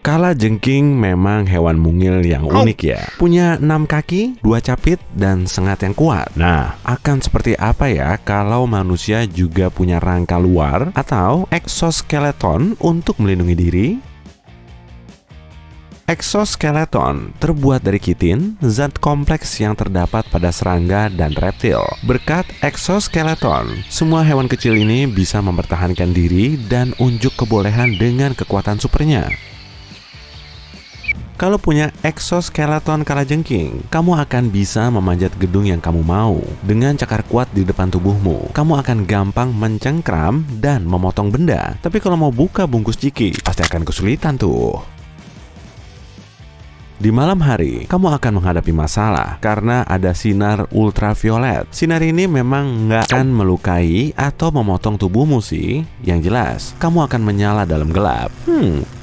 Kalajengking memang hewan mungil yang unik ya. Punya 6 kaki, 2 capit, dan sengat yang kuat. Nah, akan seperti apa ya kalau manusia juga punya rangka luar atau exoskeleton untuk melindungi diri? Exoskeleton terbuat dari kitin, zat kompleks yang terdapat pada serangga dan reptil. Berkat exoskeleton, semua hewan kecil ini bisa mempertahankan diri dan unjuk kebolehan dengan kekuatan supernya. Kalau punya exoskeleton kalajengking, kamu akan bisa memanjat gedung yang kamu mau. Dengan cakar kuat di depan tubuhmu, kamu akan gampang mencengkram dan memotong benda. Tapi kalau mau buka bungkus ciki, pasti akan kesulitan tuh. Di malam hari, kamu akan menghadapi masalah karena ada sinar ultraviolet. Sinar ini memang nggak akan melukai atau memotong tubuhmu sih. Yang jelas, kamu akan menyala dalam gelap.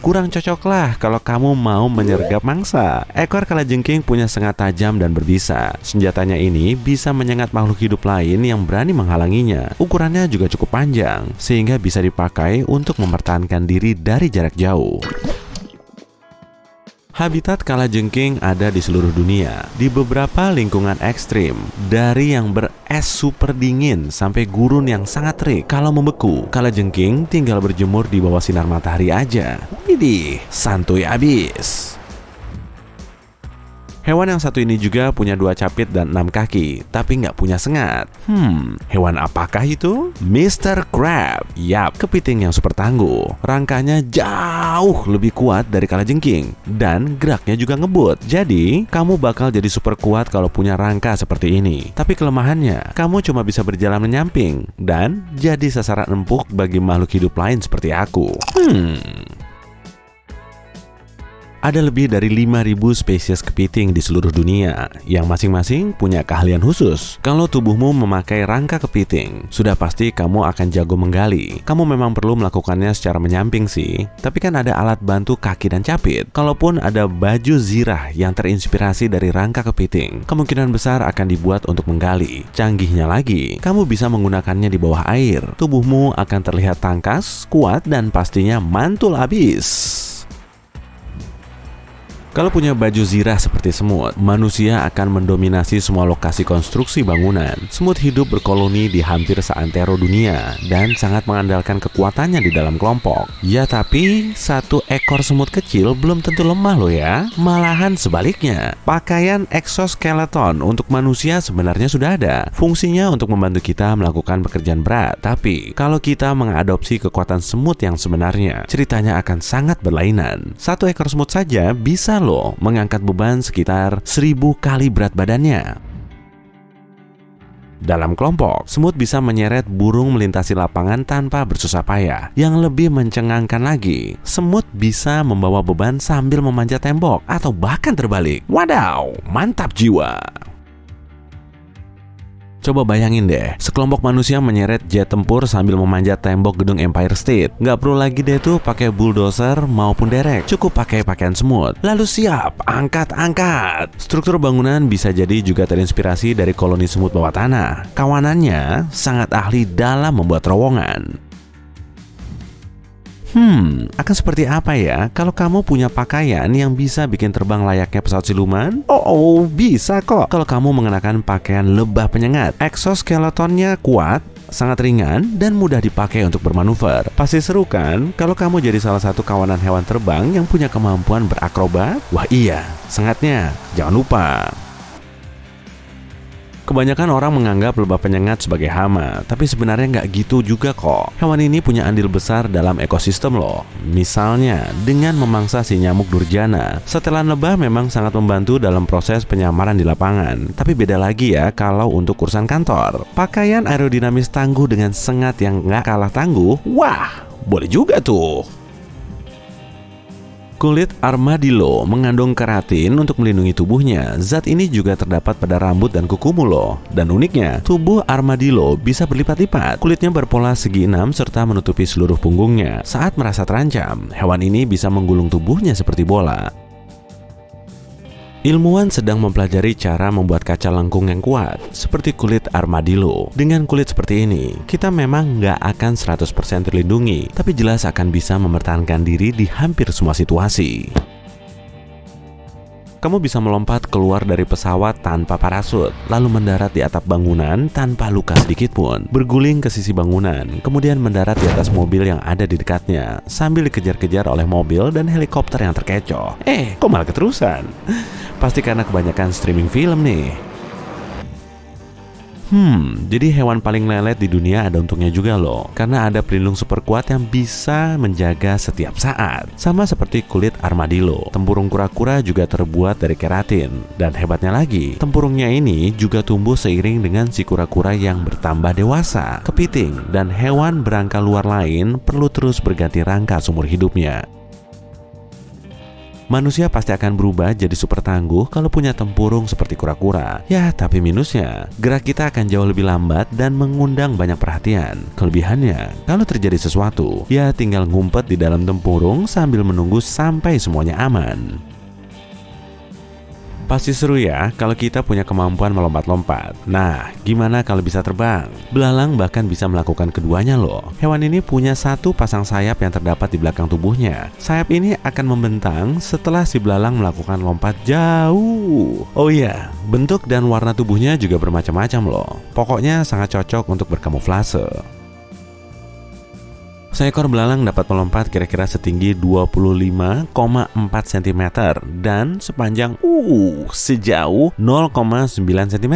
Kurang cocok lah kalau kamu mau menyergap mangsa. Ekor kalajengking punya sengat tajam dan berbisa. Senjatanya ini bisa menyengat makhluk hidup lain yang berani menghalanginya. Ukurannya juga cukup panjang, sehingga bisa dipakai untuk mempertahankan diri dari jarak jauh. Habitat kalajengking ada di seluruh dunia, di beberapa lingkungan ekstrim, dari yang beres super dingin sampai gurun yang sangat terik. Kalau membeku, kalajengking tinggal berjemur di bawah sinar matahari aja. Widih, santuy abis. Hewan yang satu ini juga punya 2 capit dan 6 kaki, tapi nggak punya sengat. Hewan apakah itu? Mr. Crab. Yap, kepiting yang super tangguh. Rangkanya jauh lebih kuat dari kalajengking, dan geraknya juga ngebut. Jadi, kamu bakal jadi super kuat kalau punya rangka seperti ini. Tapi kelemahannya, kamu cuma bisa berjalan menyamping, dan jadi sasaran empuk bagi makhluk hidup lain seperti aku. Ada lebih dari 5.000 spesies kepiting di seluruh dunia yang masing-masing punya keahlian khusus. Kalau tubuhmu memakai rangka kepiting, sudah pasti kamu akan jago menggali. Kamu memang perlu melakukannya secara menyamping sih, tapi kan ada alat bantu kaki dan capit. Kalaupun ada baju zirah yang terinspirasi dari rangka kepiting, kemungkinan besar akan dibuat untuk menggali. Canggihnya lagi, kamu bisa menggunakannya di bawah air. Tubuhmu akan terlihat tangkas, kuat, dan pastinya mantul abis. Kalau punya baju zirah seperti semut, manusia akan mendominasi semua lokasi konstruksi bangunan. Semut hidup berkoloni di hampir seantero dunia dan sangat mengandalkan kekuatannya di dalam kelompok. Ya, tapi satu ekor semut kecil belum tentu lemah loh ya. Malahan sebaliknya, pakaian exoskeleton untuk manusia sebenarnya sudah ada. Fungsinya untuk membantu kita melakukan pekerjaan berat. Tapi kalau kita mengadopsi kekuatan semut yang sebenarnya, ceritanya akan sangat berlainan. Satu ekor semut saja bisa mengangkat beban sekitar 1000 kali berat badannya. Dalam kelompok, semut bisa menyeret burung melintasi lapangan tanpa bersusah payah. Yang lebih mencengangkan lagi, semut bisa membawa beban sambil memanjat tembok atau bahkan terbalik. Wadaw, mantap jiwa. Coba bayangin deh, sekelompok manusia menyeret jet tempur sambil memanjat tembok gedung Empire State. Nggak perlu lagi deh tuh pakai bulldozer maupun derek, cukup pakai pakaian semut. Lalu siap, angkat-angkat. Struktur bangunan bisa jadi juga terinspirasi dari koloni semut bawah tanah. Kawanannya sangat ahli dalam membuat terowongan. Akan seperti apa ya kalau kamu punya pakaian yang bisa bikin terbang layaknya pesawat siluman? Oh, bisa kok kalau kamu mengenakan pakaian lebah penyengat. Exoskeletonnya kuat, sangat ringan, dan mudah dipakai untuk bermanuver. Pasti seru kan kalau kamu jadi salah satu kawanan hewan terbang yang punya kemampuan berakrobat? Wah iya, sengatnya jangan lupa. Kebanyakan orang menganggap lebah penyengat sebagai hama, tapi sebenarnya nggak gitu juga kok. Hewan ini punya andil besar dalam ekosistem loh. Misalnya, dengan memangsa si nyamuk durjana. Setelan lebah memang sangat membantu dalam proses penyamaran di lapangan. Tapi beda lagi ya kalau untuk urusan kantor. Pakaian aerodinamis tangguh dengan sengat yang nggak kalah tangguh, wah, boleh juga tuh. Kulit armadillo mengandung keratin untuk melindungi tubuhnya. Zat ini juga terdapat pada rambut dan kukumu loh. Dan uniknya, tubuh armadillo bisa berlipat-lipat. Kulitnya berpola segi 6 serta menutupi seluruh punggungnya. Saat merasa terancam, hewan ini bisa menggulung tubuhnya seperti bola. Ilmuwan sedang mempelajari cara membuat kaca lengkung yang kuat, seperti kulit armadillo. Dengan kulit seperti ini, kita memang nggak akan 100% terlindungi, tapi jelas akan bisa mempertahankan diri di hampir semua situasi. Kamu bisa melompat keluar dari pesawat tanpa parasut, lalu mendarat di atap bangunan tanpa luka sedikit pun, berguling ke sisi bangunan, kemudian mendarat di atas mobil yang ada di dekatnya, sambil dikejar-kejar oleh mobil dan helikopter yang terkecoh. Kok malah keterusan? Pasti karena kebanyakan streaming film nih. Jadi hewan paling lelet di dunia ada untungnya juga loh, karena ada pelindung super kuat yang bisa menjaga setiap saat. Sama seperti kulit armadillo, tempurung kura-kura juga terbuat dari keratin. Dan hebatnya lagi, tempurungnya ini juga tumbuh seiring dengan si kura-kura yang bertambah dewasa. Kepiting dan hewan berangka luar lain perlu terus berganti rangka seumur hidupnya. Manusia pasti akan berubah jadi super tangguh kalau punya tempurung seperti kura-kura. Ya, tapi minusnya, gerak kita akan jauh lebih lambat dan mengundang banyak perhatian. Kelebihannya, kalau terjadi sesuatu, ya tinggal ngumpet di dalam tempurung sambil menunggu sampai semuanya aman. Pasti seru ya kalau kita punya kemampuan melompat-lompat. Nah, gimana kalau bisa terbang? Belalang bahkan bisa melakukan keduanya loh. Hewan ini punya satu pasang sayap yang terdapat di belakang tubuhnya. Sayap ini akan membentang setelah si belalang melakukan lompat jauh. Oh iya, bentuk dan warna tubuhnya juga bermacam-macam loh. Pokoknya sangat cocok untuk berkamuflase. Seekor belalang dapat melompat kira-kira setinggi 25,4 cm dan sepanjang sejauh 0,9 cm.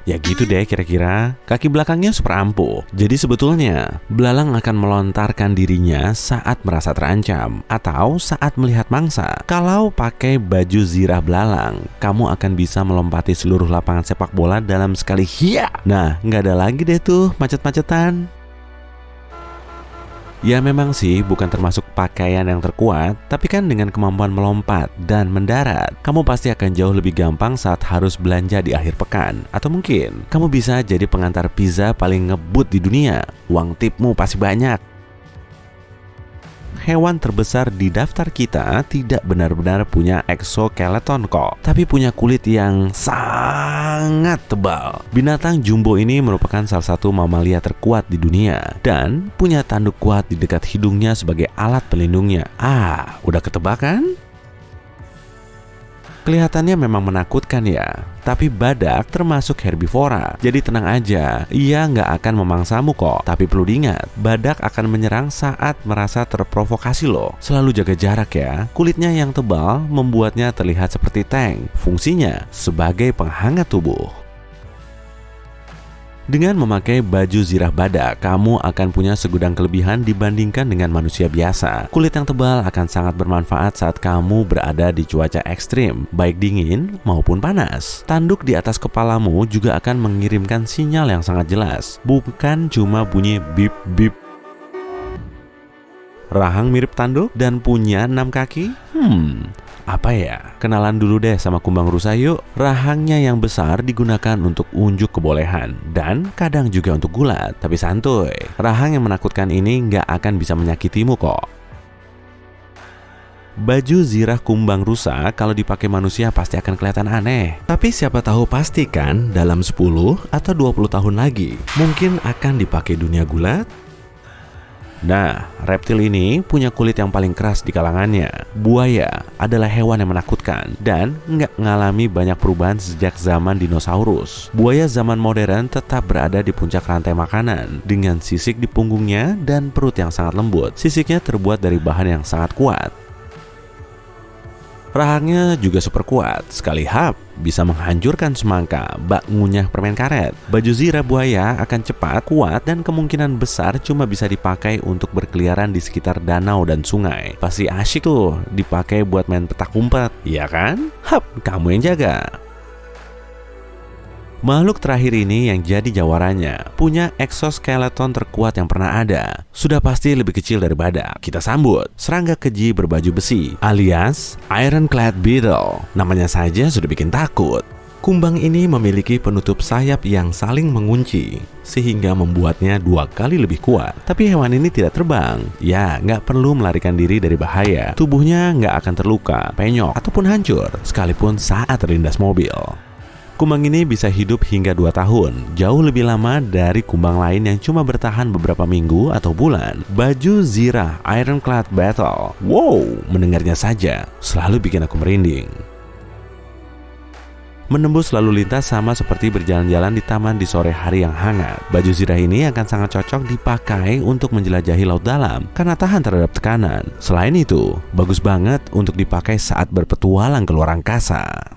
Ya gitu deh kira-kira. Kaki belakangnya super ampuh. Jadi sebetulnya belalang akan melontarkan dirinya saat merasa terancam atau saat melihat mangsa. Kalau pakai baju zirah belalang, kamu akan bisa melompati seluruh lapangan sepak bola dalam sekali hiya. Nah, nggak ada lagi deh tuh macet-macetan. Ya memang sih bukan termasuk pakaian yang terkuat, tapi kan dengan kemampuan melompat dan mendarat, kamu pasti akan jauh lebih gampang saat harus belanja di akhir pekan. Atau mungkin kamu bisa jadi pengantar pizza paling ngebut di dunia. Uang tipmu pasti banyak. Hewan terbesar di daftar kita tidak benar-benar punya exoskeleton kok, tapi punya kulit yang sangat tebal. Binatang jumbo ini merupakan salah satu mamalia terkuat di dunia dan punya tanduk kuat di dekat hidungnya sebagai alat pelindungnya. Udah ketebak kan? Kelihatannya memang menakutkan ya, tapi badak termasuk herbivora. Jadi tenang aja, ia nggak akan memangsamu kok. Tapi perlu diingat, badak akan menyerang saat merasa terprovokasi loh. Selalu jaga jarak ya. Kulitnya yang tebal membuatnya terlihat seperti tank. Fungsinya sebagai penghangat tubuh. Dengan memakai baju zirah badak, kamu akan punya segudang kelebihan dibandingkan dengan manusia biasa. Kulit yang tebal akan sangat bermanfaat saat kamu berada di cuaca ekstrim, baik dingin maupun panas. Tanduk di atas kepalamu juga akan mengirimkan sinyal yang sangat jelas, bukan cuma bunyi bip-bip. Rahang mirip tanduk dan punya 6 kaki? Apa ya? Kenalan dulu deh sama kumbang rusa yuk. Rahangnya yang besar digunakan untuk unjuk kebolehan dan kadang juga untuk gulat. Tapi santuy, rahang yang menakutkan ini nggak akan bisa menyakitimu kok. Baju zirah kumbang rusa kalau dipakai manusia pasti akan kelihatan aneh. Tapi siapa tahu pastikan dalam 10 atau 20 tahun lagi mungkin akan dipakai dunia gulat. Nah, reptil ini punya kulit yang paling keras di kalangannya. Buaya adalah hewan yang menakutkan dan nggak ngalami banyak perubahan sejak zaman dinosaurus. Buaya zaman modern tetap berada di puncak rantai makanan dengan sisik di punggungnya dan perut yang sangat lembut. Sisiknya terbuat dari bahan yang sangat kuat. Rahangnya juga super kuat, sekali hap bisa menghancurkan semangka, bak ngunyah permen karet. Baju zirah buaya akan cepat, kuat, dan kemungkinan besar cuma bisa dipakai untuk berkeliaran di sekitar danau dan sungai. Pasti asyik tuh dipakai buat main petak umpet, iya kan? Hap, kamu yang jaga. Makhluk terakhir ini yang jadi jawarannya punya exoskeleton terkuat yang pernah ada. Sudah pasti lebih kecil dari badak. Kita sambut serangga keji berbaju besi alias Ironclad Beetle. Namanya saja sudah bikin takut. Kumbang ini memiliki penutup sayap yang saling mengunci, sehingga membuatnya 2 kali lebih kuat. Tapi hewan ini tidak terbang. Ya, nggak perlu melarikan diri dari bahaya. Tubuhnya nggak akan terluka, penyok, ataupun hancur, sekalipun saat terlindas mobil. Kumbang ini bisa hidup hingga 2 tahun, jauh lebih lama dari kumbang lain yang cuma bertahan beberapa minggu atau bulan. Baju Zirah Ironclad Battle. Wow, mendengarnya saja selalu bikin aku merinding. Menembus lalu lintas sama seperti berjalan-jalan di taman di sore hari yang hangat. Baju Zirah ini akan sangat cocok dipakai untuk menjelajahi laut dalam karena tahan terhadap tekanan. Selain itu, bagus banget untuk dipakai saat berpetualang ke luar angkasa.